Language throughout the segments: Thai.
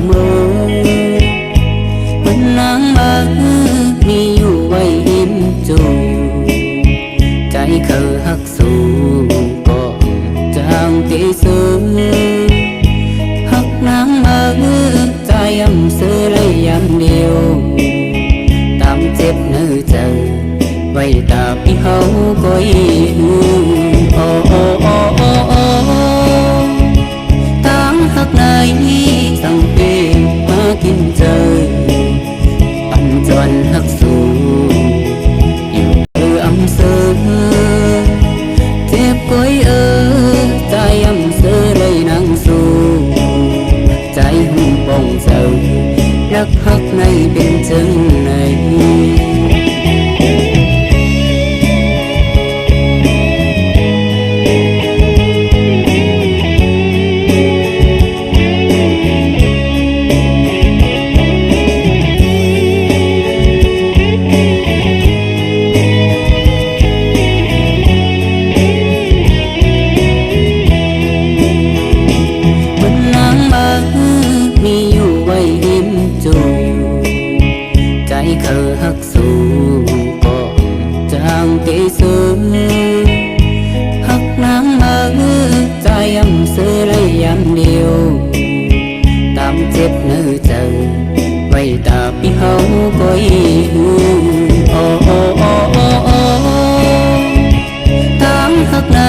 เมื่อมันนางมามีอยู่ไว้หินจูใจเคยหักสู้ก็จางตีซื้อหักนางมาใจยำซื้อเลยยำเดียวตามเจ็บเนื้อใจไว้ตาพี่เขาก็อีโอ้โอ้โอ้โอ้โอ้ตั้งหักในสังเกตมากินเจอปั่นจวนหักสู้อยู่อำเสอเจ็บก้อยใจอำเสอเลยนั่งสู้ใจหุ่นป่องเจอรักหักในเป็นจังไหนเคยหักสู้ก็จางเกซื้อหักนางมาใจยำซื้อเลยยำเดียวตามเจ็บเนื้อเจอไว้ตาพี่เขาก็อีโอ้โอ้โอ้โอ้โอ้ตามหักใน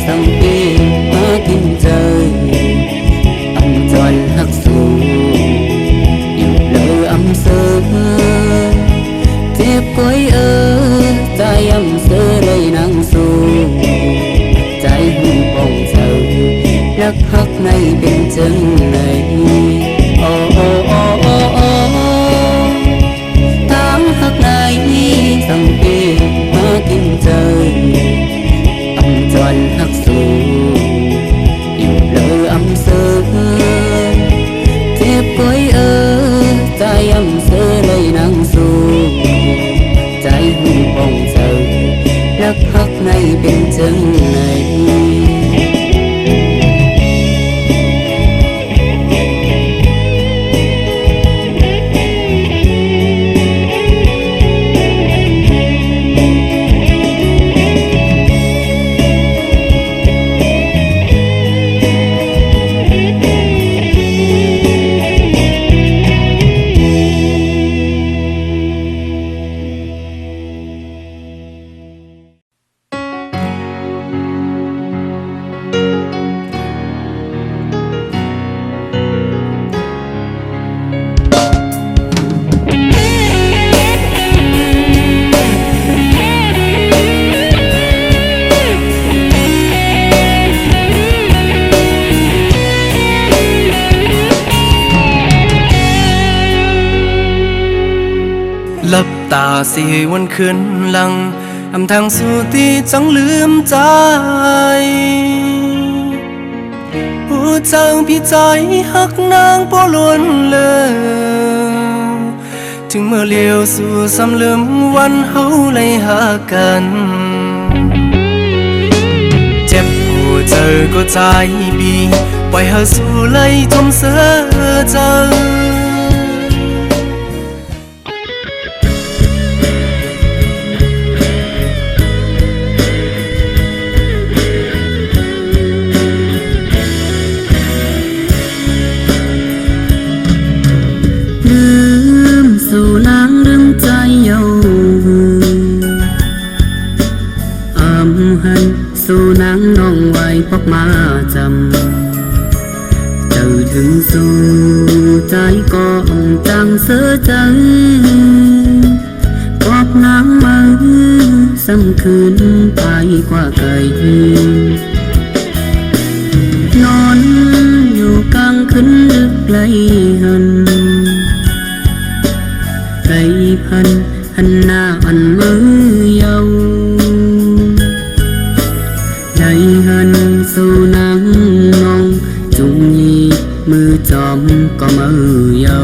สังเกตมากินเจออันจวนหักสู้อยู่เลยอำเสอเจ็บก้อยใจยำเสือเลยนั่งสู้ใจหุ่นป่องเจอรักหักในเป็นจังไหนโอ้โอ้โอ้โอ้โอ้ตามหักในสังเกตมากินเจออันจวนหักสู้อยู่เลยอำเสือเจ็บก้อยใจยำเสือเลยนั่งสู้ใจหุ่นป่องเจอรักหักในเป็นจังไหนหลับตาสิวันคืนหลังอำทางสู่ที่จังลืมใจผู้เจ้าพี่ใจหักนางบ่ล้วนเลยถึงเมื่อเลี้ยวสู่ซ้ำลืมวันเฮาเลยหากันเจ็บผู้เจอก็ใจบีปล่อยเฮาสู่เลยทมเสือเจอสู่นางดึงใจเยาหันสู่นางน้องไว้พบมาจำเจ้าถึงสู่ใจก็จังเสือใจกอบนางมาซ้ำคืนไปกว่าไกลนอนอยู่กลางคืนดึกไกลหันใจพันหันหน้าอันมือเยาใจหันสู่นางมองจุงยีมือจอมก็มือเยา